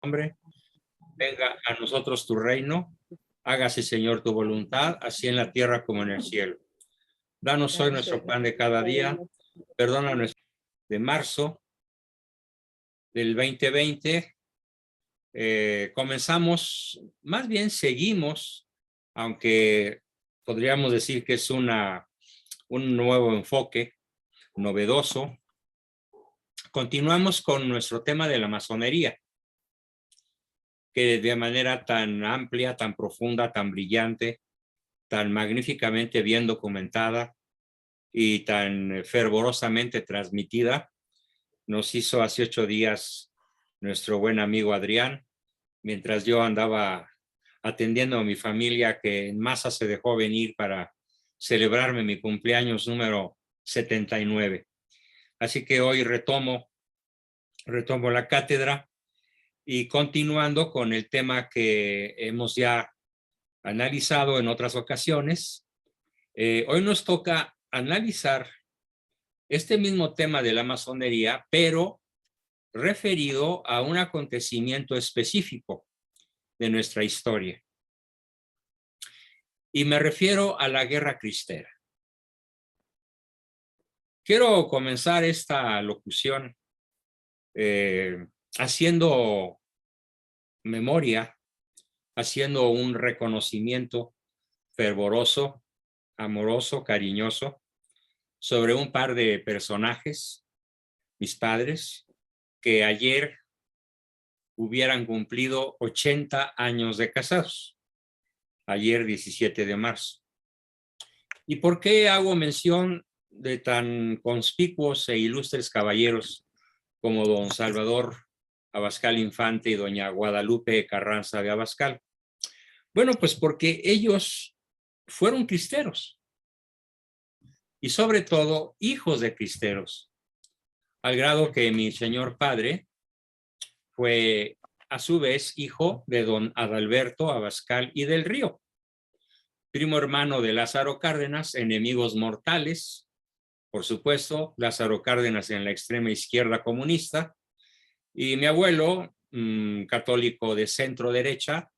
nombre, venga a nosotros tu reino, hágase, Señor, tu voluntad, así en la tierra como en el cielo. Danos hoy nuestro pan de cada día, perdona nuestro de marzo del 2020. Comenzamos, más bien seguimos, aunque podríamos decir que es un nuevo enfoque, novedoso. Continuamos con nuestro tema de la masonería, que de manera tan amplia, tan profunda, tan brillante, tan magníficamente bien documentada y tan fervorosamente transmitida, nos hizo hace 8 días nuestro buen amigo Adrián, mientras yo andaba atendiendo a mi familia que en masa se dejó venir para celebrarme mi cumpleaños número 79. Así que hoy retomo la cátedra y continuando con el tema que hemos ya analizado en otras ocasiones, hoy nos toca analizar este mismo tema de la masonería, pero referido a un acontecimiento específico de nuestra historia. Y me refiero a la Guerra Cristera. Quiero comenzar esta locución haciendo memoria, haciendo un reconocimiento fervoroso, amoroso, cariñoso, sobre un par de personajes, mis padres, que ayer hubieran cumplido 80 años de casados, ayer 17 de marzo. ¿Y por qué hago mención de tan conspicuos e ilustres caballeros como don Salvador Abascal Infante y doña Guadalupe Carranza de Abascal? Bueno, pues porque ellos fueron cristeros y sobre todo hijos de cristeros, al grado que mi señor padre fue a su vez hijo de don Adalberto Abascal y del Río, primo hermano de Lázaro Cárdenas, enemigos mortales, por supuesto, Lázaro Cárdenas en la extrema izquierda comunista, y mi abuelo, católico de centro derecha,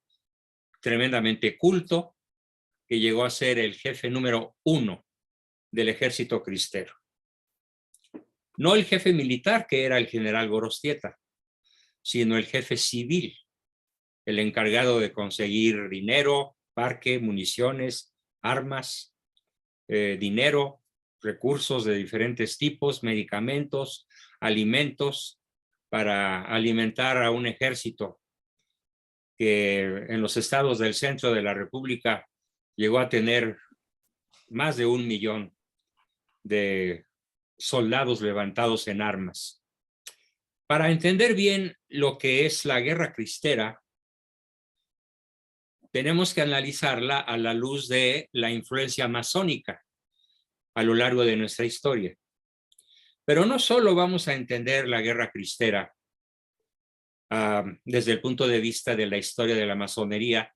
tremendamente culto, que llegó a ser el jefe número 1 del ejército cristero. No el jefe militar, que era el general Gorostieta, sino el jefe civil, el encargado de conseguir dinero, parque, municiones, armas, dinero, recursos de diferentes tipos, medicamentos, alimentos, para alimentar a un ejército que en los estados del centro de la República llegó a tener más de 1 millón de soldados levantados en armas. Para entender bien lo que es la Guerra Cristera, tenemos que analizarla a la luz de la influencia masónica a lo largo de nuestra historia. Pero no solo vamos a entender la Guerra Cristera desde el punto de vista de la historia de la masonería,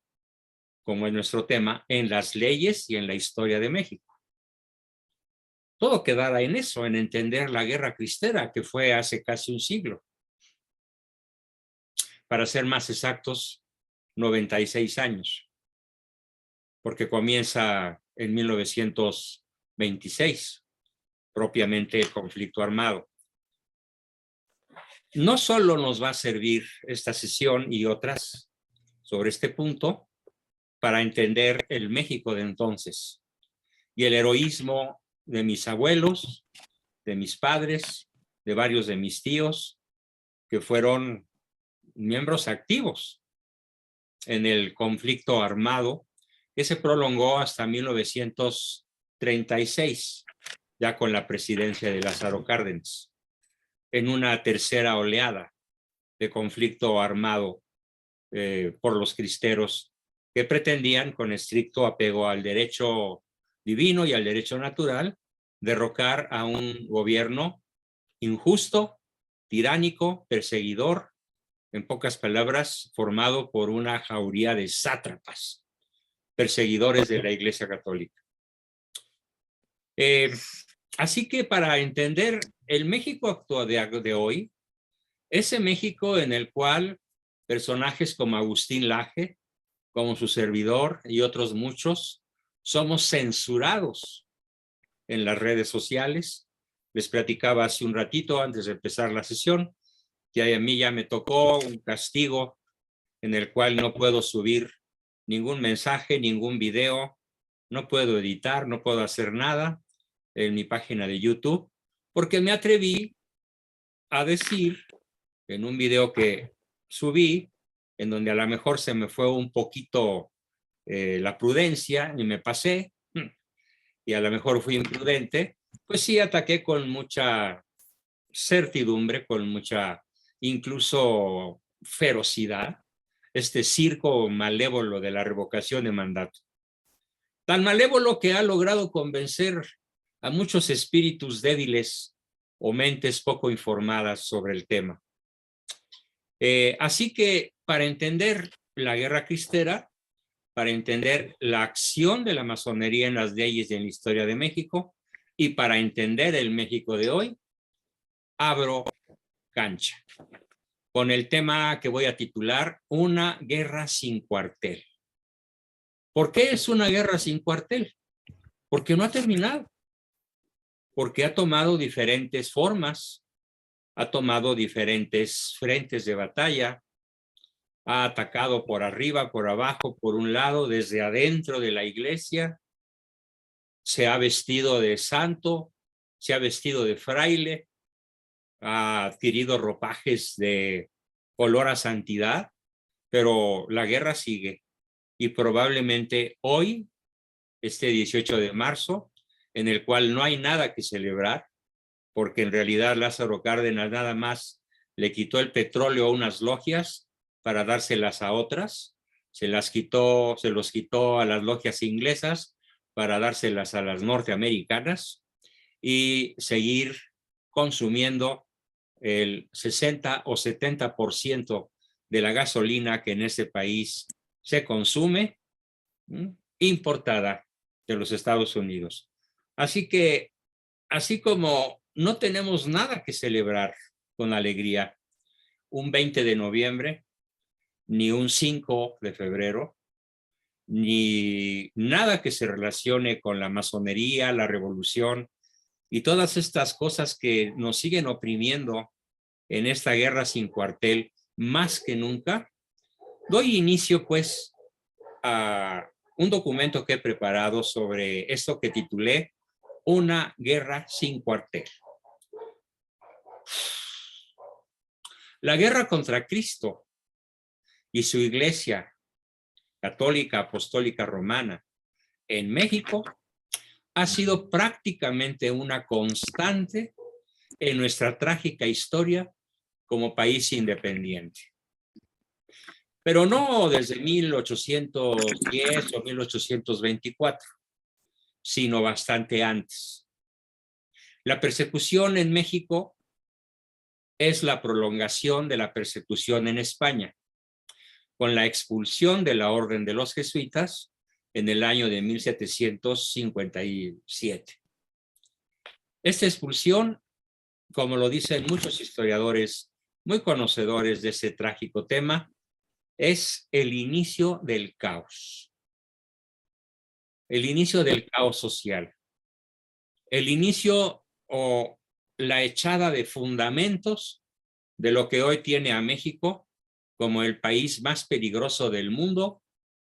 como es nuestro tema, en las leyes y en la historia de México. Todo quedará en eso, en entender la Guerra Cristera, que fue hace casi un siglo. Para ser más exactos, 96 años, porque comienza en 1926, propiamente el conflicto armado. No solo nos va a servir esta sesión y otras sobre este punto para entender el México de entonces y el heroísmo de mis abuelos, de mis padres, de varios de mis tíos, que fueron miembros activos en el conflicto armado que se prolongó hasta 1936, ya con la presidencia de Lázaro Cárdenas, en una tercera oleada de conflicto armado por los cristeros que pretendían, con estricto apego al derecho divino y al derecho natural, derrocar a un gobierno injusto, tiránico, perseguidor, en pocas palabras, formado por una jauría de sátrapas, perseguidores de la Iglesia Católica. Así que para entender el México actual de hoy, ese México en el cual personajes como Agustín Laje, como su servidor y otros muchos, somos censurados en las redes sociales. Les platicaba hace un ratito antes de empezar la sesión que a mí ya me tocó un castigo en el cual no puedo subir ningún mensaje, ningún video, no puedo editar, no puedo hacer nada en mi página de YouTube, porque me atreví a decir en un video que subí, en donde a lo mejor se me fue un poquito la prudencia y me pasé, y a lo mejor fui imprudente, pues sí ataqué con mucha certidumbre, con mucha incluso ferocidad, este circo malévolo de la revocación de mandato. Tan malévolo que ha logrado convencer a muchos espíritus débiles o mentes poco informadas sobre el tema. Así que para entender la guerra cristera, para entender la acción de la masonería en las leyes y en la historia de México, y para entender el México de hoy, abro cancha con el tema que voy a titular Una guerra sin cuartel. ¿Por qué es una guerra sin cuartel? Porque no ha terminado, porque ha tomado diferentes formas, ha tomado diferentes frentes de batalla, ha atacado por arriba, por abajo, por un lado, desde adentro de la iglesia, se ha vestido de santo, se ha vestido de fraile, ha adquirido ropajes de color a santidad, pero la guerra sigue y probablemente hoy, este 18 de marzo, en el cual no hay nada que celebrar, porque en realidad Lázaro Cárdenas nada más le quitó el petróleo a unas logias para dárselas a otras, se los quitó a las logias inglesas para dárselas a las norteamericanas y seguir consumiendo el 60 o 70% de la gasolina que en ese país se consume, importada de los Estados Unidos. Así que, así como no tenemos nada que celebrar con alegría un 20 de noviembre, ni un 5 de febrero, ni nada que se relacione con la masonería, la revolución y todas estas cosas que nos siguen oprimiendo en esta guerra sin cuartel más que nunca, doy inicio pues a un documento que he preparado sobre esto que titulé Una guerra sin cuartel. La guerra contra Cristo y su iglesia católica apostólica romana en México ha sido prácticamente una constante en nuestra trágica historia como país independiente. Pero no desde 1810 o 1824, sino bastante antes. La persecución en México es la prolongación de la persecución en España, con la expulsión de la Orden de los Jesuitas en el año de 1757. Esta expulsión, como lo dicen muchos historiadores muy conocedores de ese trágico tema, es el inicio del caos. El inicio del caos social. El inicio o la echada de fundamentos de lo que hoy tiene a México como el país más peligroso del mundo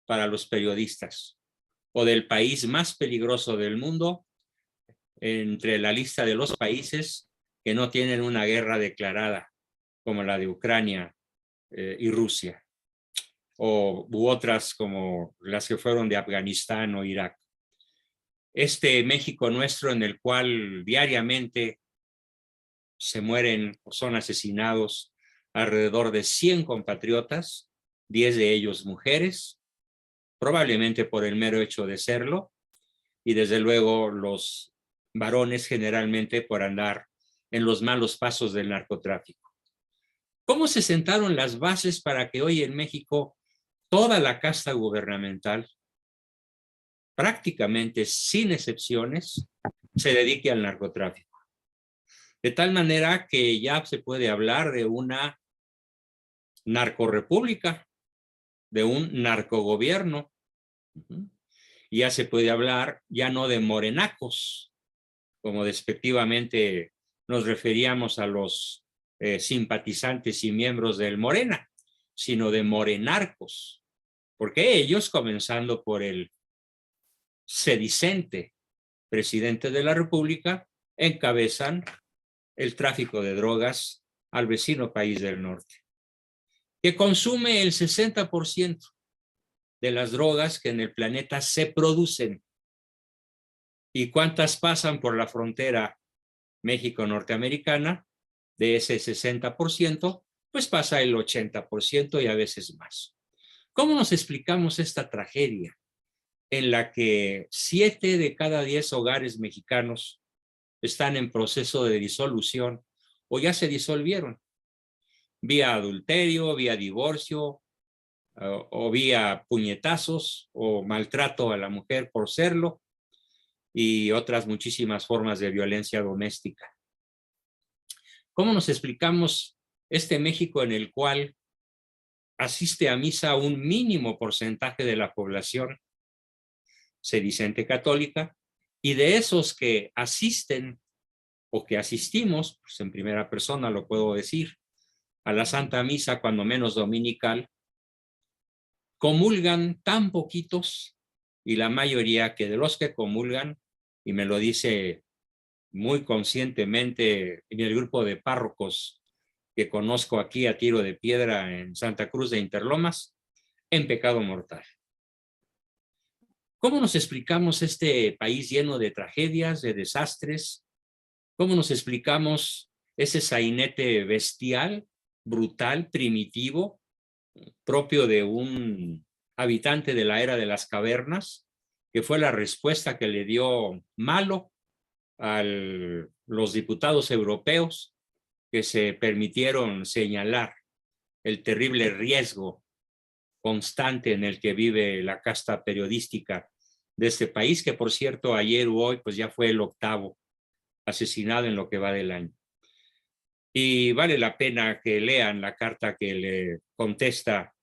para los periodistas, o del país más peligroso del mundo entre la lista de los países que no tienen una guerra declarada, como la de Ucrania y Rusia, u otras como las que fueron de Afganistán o Irak. Este México nuestro en el cual diariamente se mueren o son asesinados alrededor de 100 compatriotas, 10 de ellos mujeres, probablemente por el mero hecho de serlo, y desde luego los varones generalmente por andar en los malos pasos del narcotráfico. ¿Cómo se sentaron las bases para que hoy en México toda la casta gubernamental, prácticamente sin excepciones, se dedique al narcotráfico? De tal manera que ya se puede hablar de una narcorrepública, de un narcogobierno. Y ya se puede hablar ya no de morenacos, como despectivamente nos referíamos a los simpatizantes y miembros del Morena, sino de morenarcos, porque ellos, comenzando por el sedicente presidente de la República, encabezan el tráfico de drogas al vecino país del norte, que consume el 60% de las drogas que en el planeta se producen. ¿Y cuántas pasan por la frontera México-norteamericana? De ese 60%, pues pasa el 80% y a veces más. ¿Cómo nos explicamos esta tragedia en la que 7 de cada 10 hogares mexicanos están en proceso de disolución o ya se disolvieron? Vía adulterio, vía divorcio, o vía puñetazos o maltrato a la mujer por serlo, y otras muchísimas formas de violencia doméstica. ¿Cómo nos explicamos este México en el cual asiste a misa un mínimo porcentaje de la población sedicente católica, y de esos que asisten o que asistimos, pues en primera persona lo puedo decir, a la Santa Misa, cuando menos dominical, comulgan tan poquitos, y la mayoría que de los que comulgan, y me lo dice muy conscientemente en el grupo de párrocos que conozco aquí a tiro de piedra en Santa Cruz de Interlomas, en pecado mortal. ¿Cómo nos explicamos este país lleno de tragedias, de desastres? ¿Cómo nos explicamos ese sainete bestial, brutal, primitivo, propio de un habitante de la era de las cavernas, que fue la respuesta que le dio Malo a los diputados europeos que se permitieron señalar el terrible riesgo constante en el que vive la casta periodística de este país, que por cierto ayer u hoy pues ya fue el 8º asesinado en lo que va del año? Y vale la pena que lean la carta que le contesta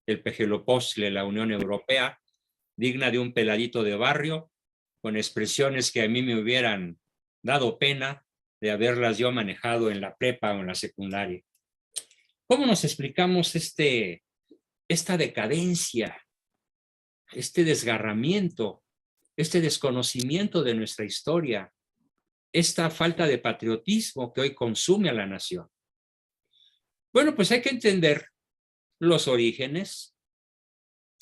el Pejelopostle, la Unión Europea, digna de un peladito de barrio, con expresiones que a mí me hubieran dado pena de haberlas yo manejado en la prepa o en la secundaria. ¿Cómo nos explicamos esta decadencia, este desgarramiento, este desconocimiento de nuestra historia, esta falta de patriotismo que hoy consume a la nación? Bueno, pues hay que entender los orígenes.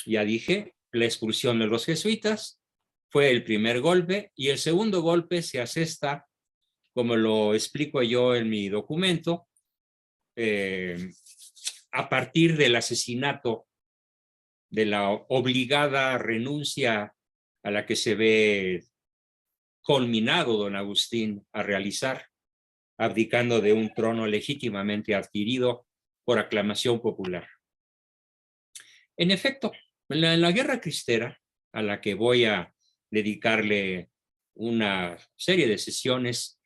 Ya dije, la expulsión de los jesuitas fue el primer golpe, y el segundo golpe se asesta, como lo explico yo en mi documento, a partir del asesinato, de la obligada renuncia a la que se ve culminado don Agustín a realizar, abdicando de un trono legítimamente adquirido por aclamación popular. En efecto, en la Guerra Cristera, a la que voy a dedicarle una serie de sesiones,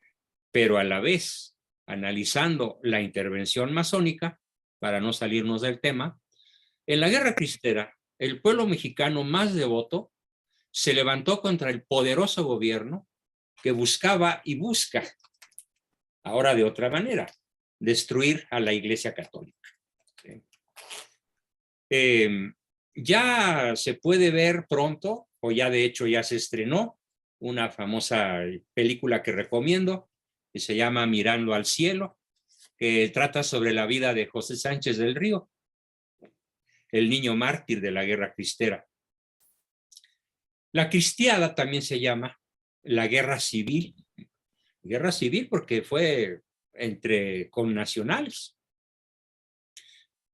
pero a la vez analizando la intervención masónica, para no salirnos del tema, en la Guerra Cristera, el pueblo mexicano más devoto se levantó contra el poderoso gobierno que buscaba y busca, ahora de otra manera, destruir a la Iglesia Católica. Ya se puede ver pronto, o ya de hecho ya se estrenó, una famosa película que recomiendo, que se llama Mirando al Cielo, que trata sobre la vida de José Sánchez del Río, el niño mártir de la Guerra Cristera. La cristiada también se llama la Guerra Civil porque fue entre connacionales.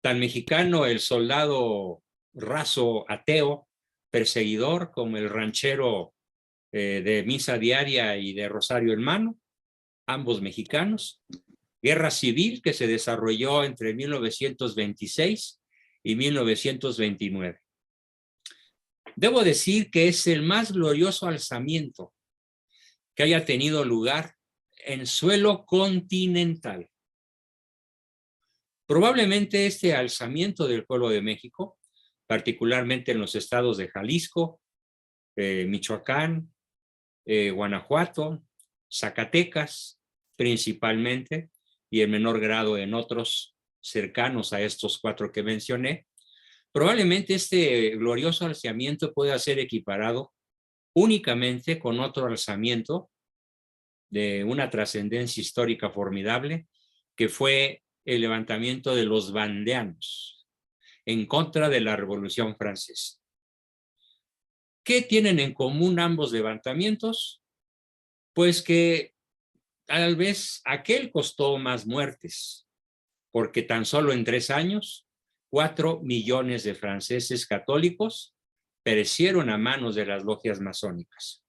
Tan mexicano el soldado raso ateo, perseguidor, como el ranchero de misa diaria y de rosario en mano, ambos mexicanos. Guerra civil que se desarrolló entre 1926 y 1929. Debo decir que es el más glorioso alzamiento que haya tenido lugar en suelo continental. Probablemente este alzamiento del pueblo de México, particularmente en los estados de Jalisco, Michoacán, Guanajuato, Zacatecas, principalmente, y en menor grado en otros cercanos a estos cuatro que mencioné, probablemente este glorioso alzamiento pueda ser equiparado únicamente con otro alzamiento de una trascendencia histórica formidable, que fue el levantamiento de los vandeanos en contra de la Revolución Francesa. ¿Qué tienen en común ambos levantamientos? Pues que tal vez aquel costó más muertes, porque tan solo en 3 años, 4 millones de franceses católicos perecieron a manos de las logias masónicas.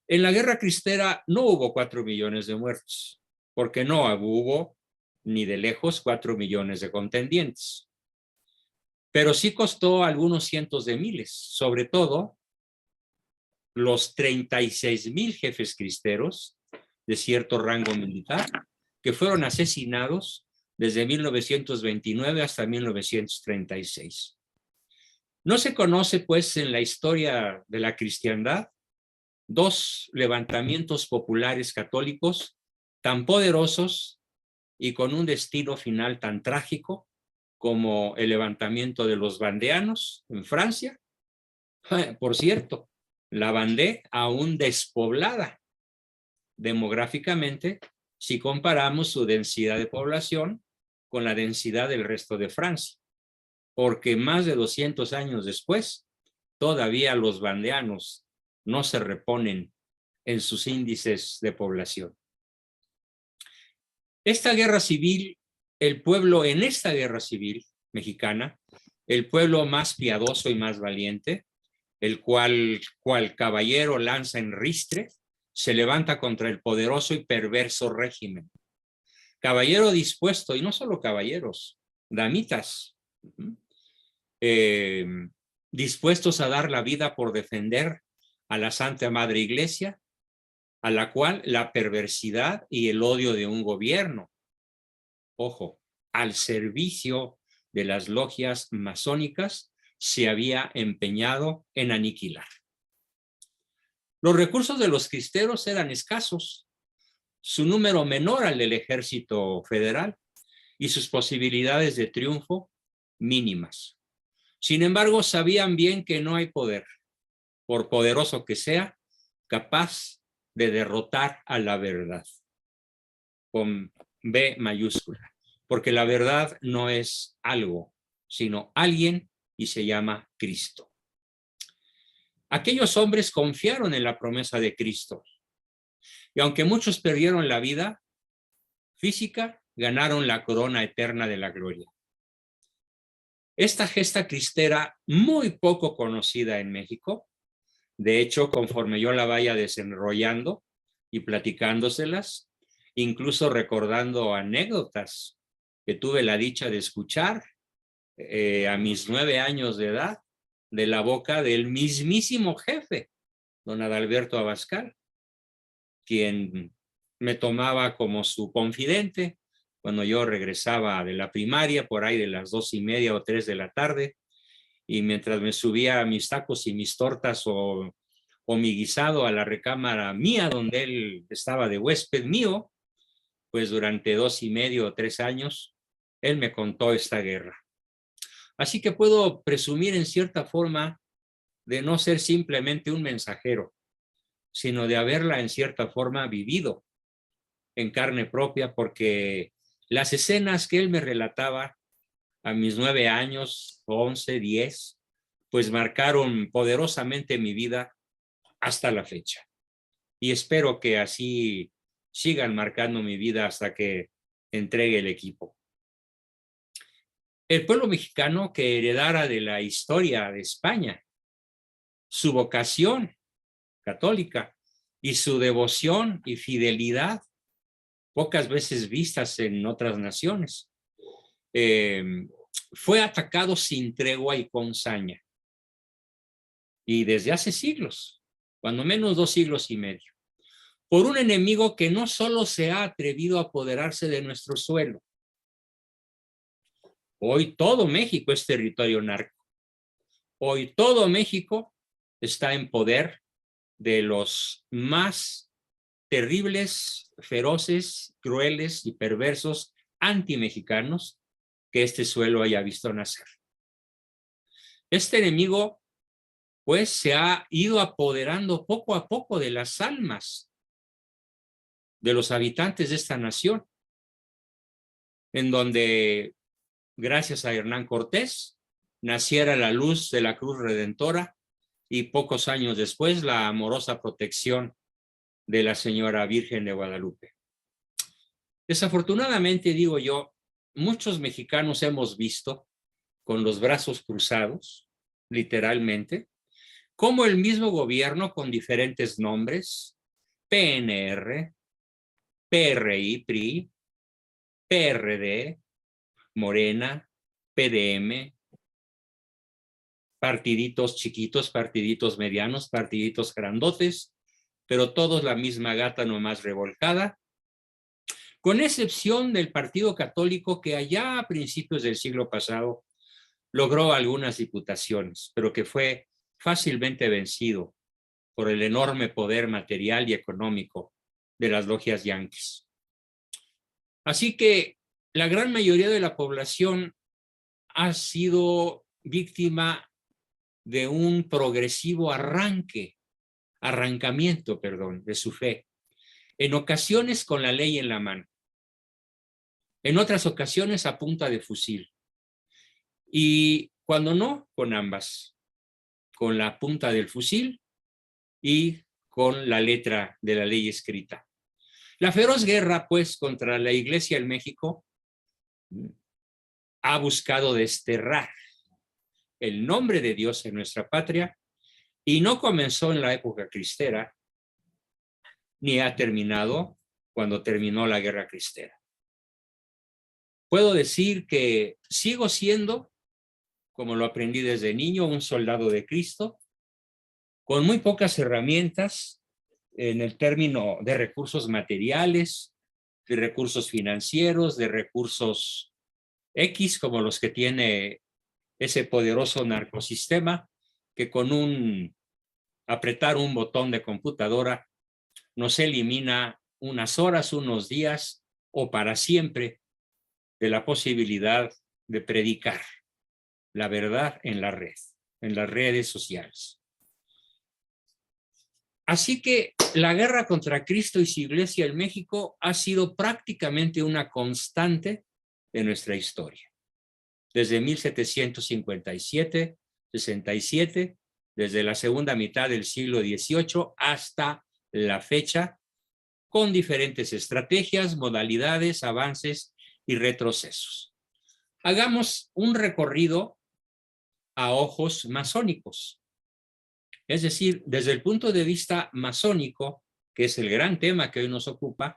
En la Guerra Cristera no hubo 4 millones de muertos, porque no hubo ni de lejos 4 millones de contendientes. Pero sí costó algunos cientos de miles, sobre todo los 36,000 jefes cristeros de cierto rango militar que fueron asesinados desde 1929 hasta 1936. No se conoce, pues, en la historia de la cristiandad, 2 levantamientos populares católicos tan poderosos y con un destino final tan trágico como el levantamiento de los vandeanos en Francia. Por cierto, la Vendée aún despoblada demográficamente si comparamos su densidad de población con la densidad del resto de Francia, porque más de 200 años después, todavía los vandeanos no se reponen en sus índices de población. Esta guerra civil, el pueblo en esta guerra civil mexicana, el pueblo más piadoso y más valiente, el cual caballero lanza en ristre, se levanta contra el poderoso y perverso régimen. Caballero dispuesto, y no solo caballeros, damitas, dispuestos a dar la vida por defender a la Santa Madre Iglesia, a la cual la perversidad y el odio de un gobierno, ojo, al servicio de las logias masónicas, se había empeñado en aniquilar. Los recursos de los cristeros eran escasos, su número menor al del ejército federal y sus posibilidades de triunfo mínimas. Sin embargo, sabían bien que no hay poder, por poderoso que sea, capaz de derrotar a la verdad, con B mayúscula, porque la verdad no es algo, sino alguien, y se llama Cristo. Aquellos hombres confiaron en la promesa de Cristo, y aunque muchos perdieron la vida física, ganaron la corona eterna de la gloria. Esta gesta cristera, muy poco conocida en México, de hecho, conforme yo la vaya desenrollando y platicándoselas, incluso recordando anécdotas que tuve la dicha de escuchar a mis 9 años de edad, de la boca del mismísimo jefe, don Adalberto Abascal, quien me tomaba como su confidente cuando yo regresaba de la primaria por ahí de las 2:30 o 3 de la tarde, y mientras me subía a mis tacos y mis tortas o mi guisado a la recámara mía donde él estaba de huésped mío, pues durante 2,5 o 3 años él me contó esta guerra. Así que puedo presumir en cierta forma de no ser simplemente un mensajero, sino de haberla en cierta forma vivido en carne propia, porque las escenas que él me relataba a mis 9 años, 11, 10, pues marcaron poderosamente mi vida hasta la fecha. Y espero que así sigan marcando mi vida hasta que entregue el equipo. El pueblo mexicano que heredara de la historia de España su vocación católica y su devoción y fidelidad, pocas veces vistas en otras naciones, fue atacado sin tregua y con saña. Y desde hace siglos, cuando menos 2 siglos y medio, por un enemigo que no solo se ha atrevido a apoderarse de nuestro suelo, Hoy todo México es territorio narco. Hoy todo México está en poder de los más terribles, feroces, crueles y perversos antimexicanos que este suelo haya visto nacer. Este enemigo, pues, se ha ido apoderando poco a poco de las almas de los habitantes de esta nación, en donde, gracias a Hernán Cortés, naciera la luz de la Cruz Redentora y pocos años después la amorosa protección de la Señora Virgen de Guadalupe. Desafortunadamente, digo yo, muchos mexicanos hemos visto con los brazos cruzados, literalmente, como el mismo gobierno con diferentes nombres, PNR, PRI, PRI, PRD, Morena, PDM, partiditos chiquitos, partiditos medianos, partiditos grandotes, pero todos la misma gata nomás revolcada, con excepción del Partido Católico que allá a principios del siglo pasado logró algunas diputaciones, pero que fue fácilmente vencido por el enorme poder material y económico de las logias yanquis. Así que la gran mayoría de la población ha sido víctima de un progresivo arrancamiento, de su fe, en ocasiones con la ley en la mano, en otras ocasiones a punta de fusil, y cuando no, con ambas, con la punta del fusil y con la letra de la ley escrita. La feroz guerra, pues, contra la Iglesia en México ha buscado desterrar el nombre de Dios en nuestra patria y no comenzó en la época cristera, ni ha terminado cuando terminó la guerra cristera. Puedo decir que sigo siendo, como lo aprendí desde niño, un soldado de Cristo, con muy pocas herramientas en el término de recursos materiales, de recursos financieros, de recursos X, como los que tiene ese poderoso narcosistema, que con apretar un botón de computadora nos elimina unas horas, unos días o para siempre de la posibilidad de predicar la verdad en la red, en las redes sociales. Así que la guerra contra Cristo y su iglesia en México ha sido prácticamente una constante de nuestra historia. Desde 1757, 67, desde la segunda mitad del siglo XVIII hasta la fecha, con diferentes estrategias, modalidades, avances y retrocesos. Hagamos un recorrido a ojos masónicos. Es decir, desde el punto de vista masónico, que es el gran tema que hoy nos ocupa,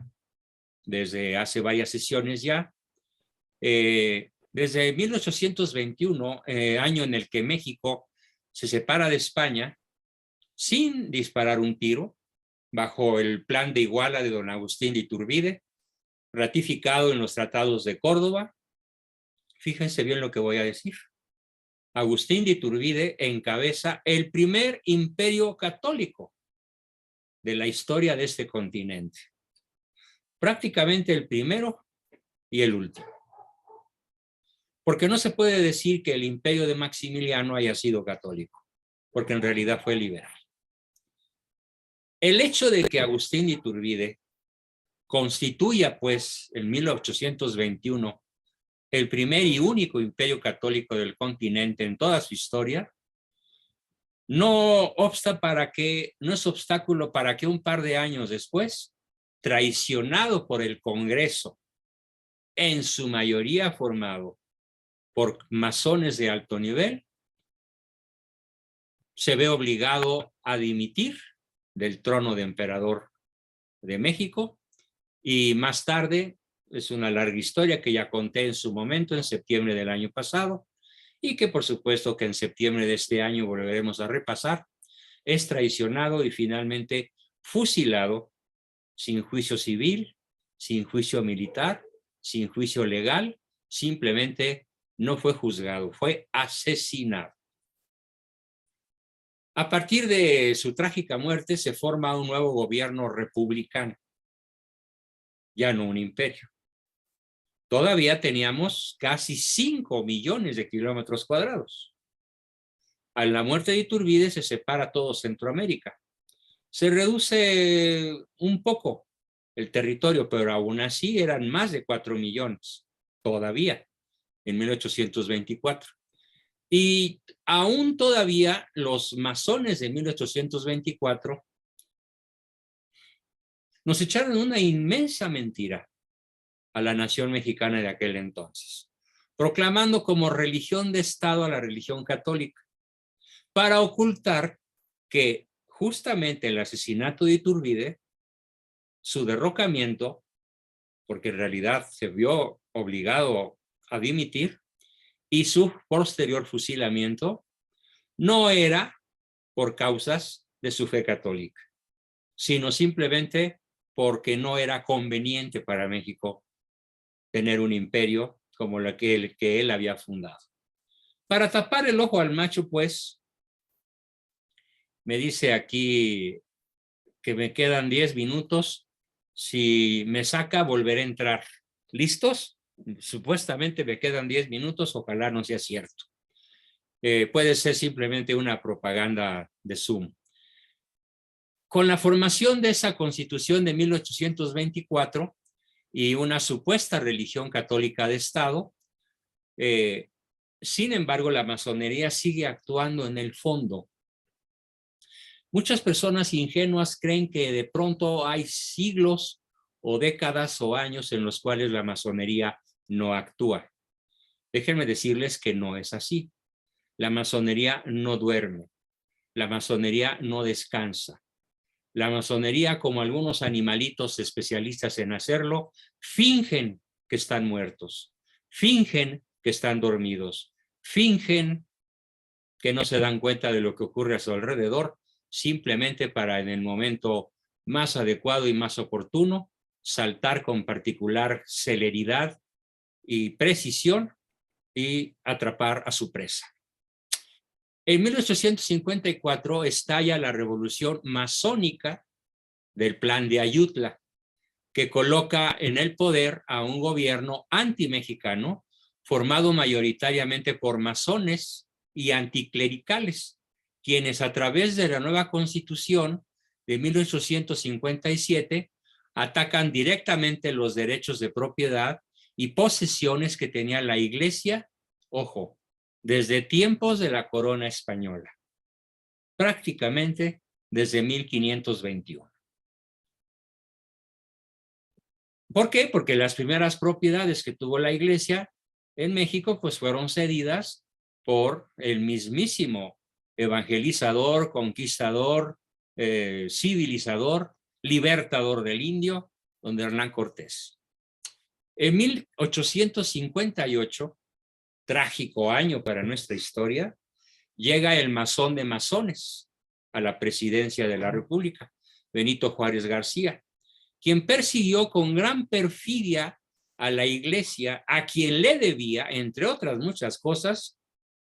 desde hace varias sesiones ya, desde 1821, año en el que México se separa de España, sin disparar un tiro, bajo el plan de Iguala de don Agustín de Iturbide, ratificado en los tratados de Córdoba. Fíjense bien lo que voy a decir. Agustín de Iturbide encabeza el primer imperio católico de la historia de este continente. Prácticamente el primero y el último. Porque no se puede decir que el imperio de Maximiliano haya sido católico, porque en realidad fue liberal. El hecho de que Agustín de Iturbide constituya, pues, en 1821, el primer y único imperio católico del continente en toda su historia, no es obstáculo para que un par de años después, traicionado por el Congreso, en su mayoría formado por masones de alto nivel, se ve obligado a dimitir del trono de emperador de México y más tarde, es una larga historia que ya conté en su momento, en septiembre del año pasado, y que por supuesto que en septiembre de este año volveremos a repasar, es traicionado y finalmente fusilado sin juicio civil, sin juicio militar, sin juicio legal, simplemente no fue juzgado, fue asesinado. A partir de su trágica muerte se forma un nuevo gobierno republicano, ya no un imperio. Todavía teníamos casi 5 millones de kilómetros cuadrados. A la muerte de Iturbide se separa todo Centroamérica. Se reduce un poco el territorio, pero aún así eran más de 4 millones, todavía, en 1824. Y aún todavía los masones de 1824 nos echaron una inmensa mentira a la nación mexicana de aquel entonces, proclamando como religión de Estado a la religión católica, para ocultar que justamente el asesinato de Iturbide, su derrocamiento, porque en realidad se vio obligado a dimitir, y su posterior fusilamiento, no era por causas de su fe católica, sino simplemente porque no era conveniente para México tener un imperio como el que él había fundado. Para tapar el ojo al macho, pues, me dice aquí que me quedan 10 minutos. Si me saca, volveré a entrar. ¿Listos? Supuestamente me quedan 10 minutos, ojalá no sea cierto. Puede ser simplemente una propaganda de Zoom. Con la formación de esa Constitución de 1824 y una supuesta religión católica de Estado, sin embargo, la masonería sigue actuando en el fondo. Muchas personas ingenuas creen que de pronto hay siglos o décadas o años en los cuales la masonería no actúa. Déjenme decirles que no es así. La masonería no duerme. La masonería no descansa. La masonería, como algunos animalitos especialistas en hacerlo, fingen que están muertos, fingen que están dormidos, fingen que no se dan cuenta de lo que ocurre a su alrededor, simplemente para en el momento más adecuado y más oportuno saltar con particular celeridad y precisión y atrapar a su presa. En 1854 estalla la revolución masónica del Plan de Ayutla, que coloca en el poder a un gobierno antimexicano formado mayoritariamente por masones y anticlericales, quienes a través de la nueva Constitución de 1857 atacan directamente los derechos de propiedad y posesiones que tenía la Iglesia, ojo, desde tiempos de la corona española, prácticamente desde 1521. ¿Por qué? Porque las primeras propiedades que tuvo la Iglesia en México pues fueron cedidas por el mismísimo evangelizador, conquistador, civilizador, libertador del indio, don Hernán Cortés. En 1858, trágico año para nuestra historia, llega el masón de masones a la presidencia de la República, Benito Juárez García, quien persiguió con gran perfidia a la Iglesia, a quien le debía, entre otras muchas cosas,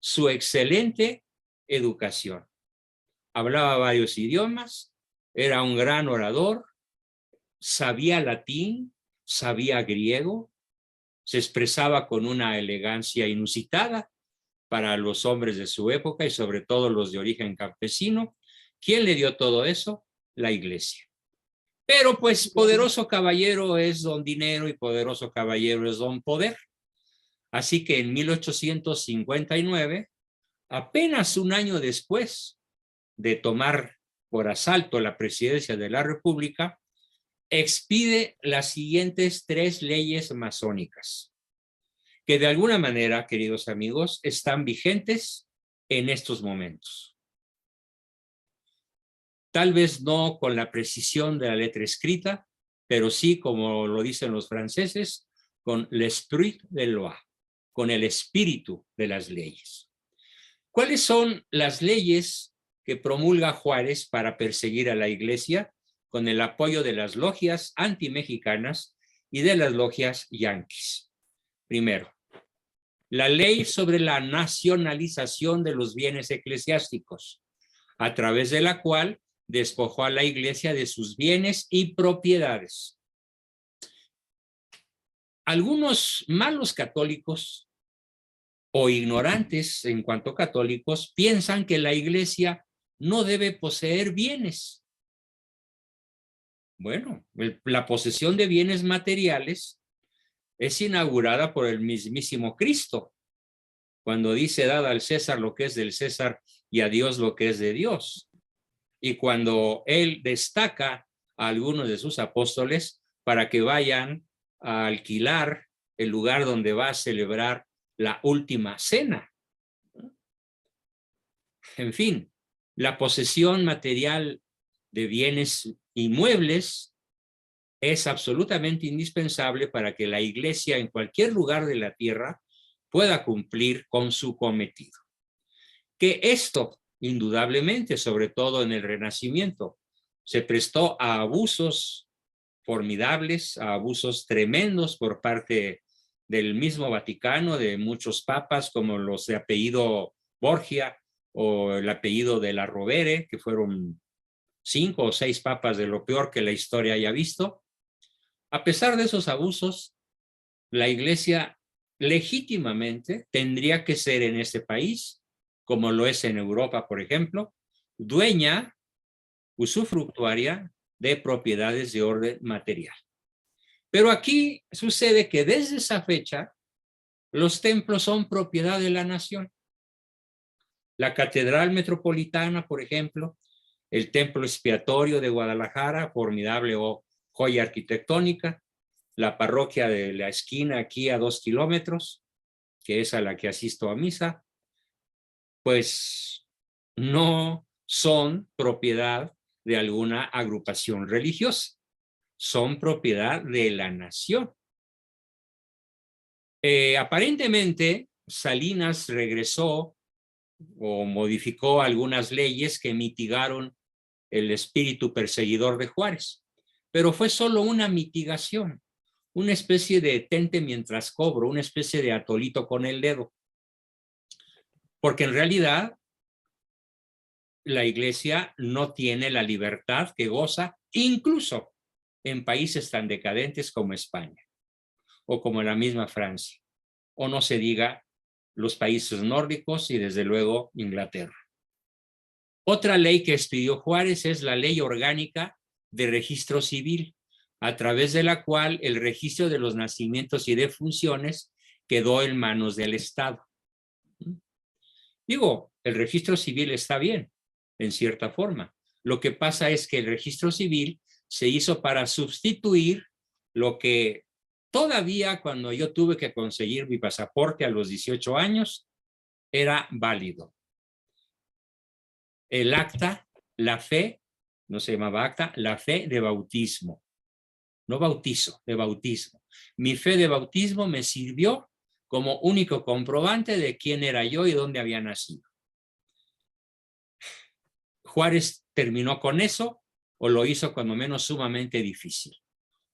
su excelente educación. Hablaba varios idiomas, era un gran orador, sabía latín, sabía griego, se expresaba con una elegancia inusitada para los hombres de su época y sobre todo los de origen campesino. ¿Quién le dio todo eso? La Iglesia. Pero pues poderoso caballero es don dinero y poderoso caballero es don poder. Así que en 1859, apenas un año después de tomar por asalto la presidencia de la República, expide las siguientes 3 leyes masónicas, que de alguna manera, queridos amigos, están vigentes en estos momentos. Tal vez no con la precisión de la letra escrita, pero sí, como lo dicen los franceses, con l'esprit de loi, con el espíritu de las leyes. ¿Cuáles son las leyes que promulga Juárez para perseguir a la Iglesia con el apoyo de las logias antimexicanas y de las logias yanquis? Primero, la ley sobre la nacionalización de los bienes eclesiásticos, a través de la cual despojó a la iglesia de sus bienes y propiedades. Algunos malos católicos o ignorantes en cuanto a católicos piensan que la iglesia no debe poseer bienes. Bueno, la posesión de bienes materiales es inaugurada por el mismísimo Cristo, cuando dice: dad al César lo que es del César y a Dios lo que es de Dios. Y cuando él destaca a algunos de sus apóstoles para que vayan a alquilar el lugar donde va a celebrar la última cena. En fin, la posesión material de bienes inmuebles es absolutamente indispensable para que la iglesia en cualquier lugar de la tierra pueda cumplir con su cometido. Que esto, indudablemente, sobre todo en el Renacimiento, se prestó a abusos formidables, a abusos tremendos por parte del mismo Vaticano, de muchos papas, como los de apellido Borgia o el apellido de la Rovere, que fueron 5 o 6 papas de lo peor que la historia haya visto. A pesar de esos abusos, la iglesia legítimamente tendría que ser en este país, como lo es en Europa, por ejemplo, dueña usufructuaria de propiedades de orden material. Pero aquí sucede que desde esa fecha los templos son propiedad de la nación. La Catedral Metropolitana, por ejemplo, el Templo Expiatorio de Guadalajara, formidable joya arquitectónica, la parroquia de la esquina aquí a 2 kilómetros, que es a la que asisto a misa, pues no son propiedad de alguna agrupación religiosa, son propiedad de la nación. Aparentemente, Salinas regresó o modificó algunas leyes que mitigaron el espíritu perseguidor de Juárez, pero fue solo una mitigación, una especie de tente mientras cobro, una especie de atolito con el dedo, porque en realidad la iglesia no tiene la libertad que goza incluso en países tan decadentes como España o como la misma Francia, o no se diga los países nórdicos y desde luego Inglaterra. Otra ley que expidió Juárez es la Ley Orgánica de Registro Civil, a través de la cual el registro de los nacimientos y defunciones quedó en manos del Estado. Digo, el registro civil está bien, en cierta forma. Lo que pasa es que el registro civil se hizo para sustituir lo que todavía cuando yo tuve que conseguir mi pasaporte a los 18 años era válido. El acta, la fe, no se llamaba acta, la fe de bautismo. No bautizo, de bautismo. Mi fe de bautismo me sirvió como único comprobante de quién era yo y dónde había nacido. Juárez terminó con eso o lo hizo cuando menos sumamente difícil.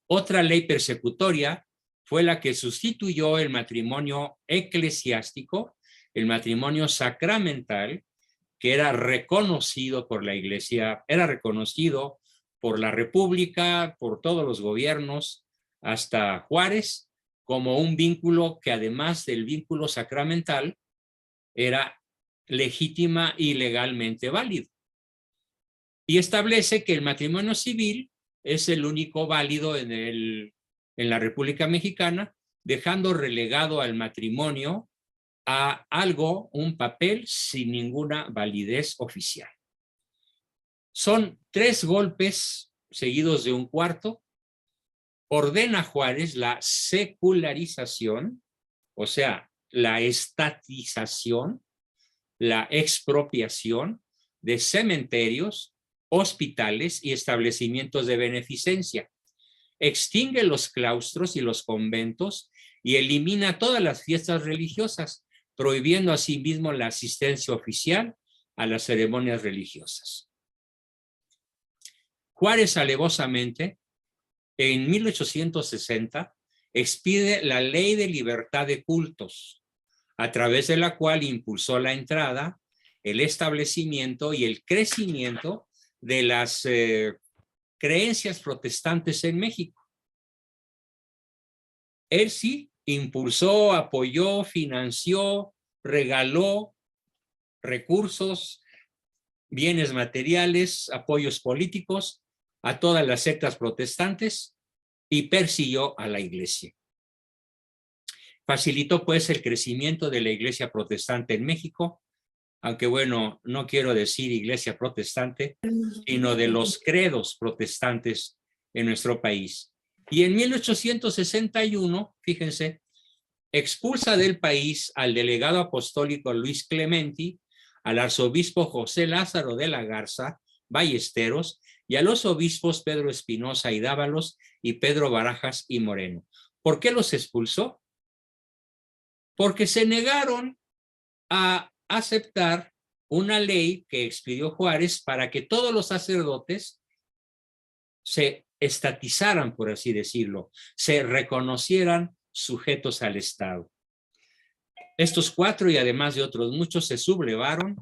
Otra ley persecutoria fue la que sustituyó el matrimonio eclesiástico, el matrimonio sacramental, que era reconocido por la iglesia, era reconocido por la República, por todos los gobiernos, hasta Juárez, como un vínculo que además del vínculo sacramental era legítima y legalmente válido. Y establece que el matrimonio civil es el único válido en la República Mexicana, dejando relegado al matrimonio a algo, un papel sin ninguna validez oficial. Son 3 golpes seguidos de un cuarto. Ordena Juárez la secularización, o sea, la estatización, la expropiación de cementerios, hospitales y establecimientos de beneficencia. Extingue los claustros y los conventos y elimina todas las fiestas religiosas, prohibiendo asimismo la asistencia oficial a las ceremonias religiosas. Juárez alevosamente, en 1860, expide la Ley de Libertad de Cultos, a través de la cual impulsó la entrada, el establecimiento y el crecimiento de las creencias protestantes en México. Él sí impulsó, apoyó, financió, regaló recursos, bienes materiales, apoyos políticos a todas las sectas protestantes y persiguió a la iglesia. Facilitó pues el crecimiento de la iglesia protestante en México, aunque bueno, no quiero decir iglesia protestante, sino de los credos protestantes en nuestro país. Y en 1861, fíjense, expulsa del país al delegado apostólico Luis Clementi, al arzobispo José Lázaro de la Garza Ballesteros y a los obispos Pedro Espinosa y Dávalos y Pedro Barajas y Moreno. ¿Por qué los expulsó? Porque se negaron a aceptar una ley que expidió Juárez para que todos los sacerdotes se estatizaran, por así decirlo, se reconocieran sujetos al Estado. Estos 4 y además de otros muchos se sublevaron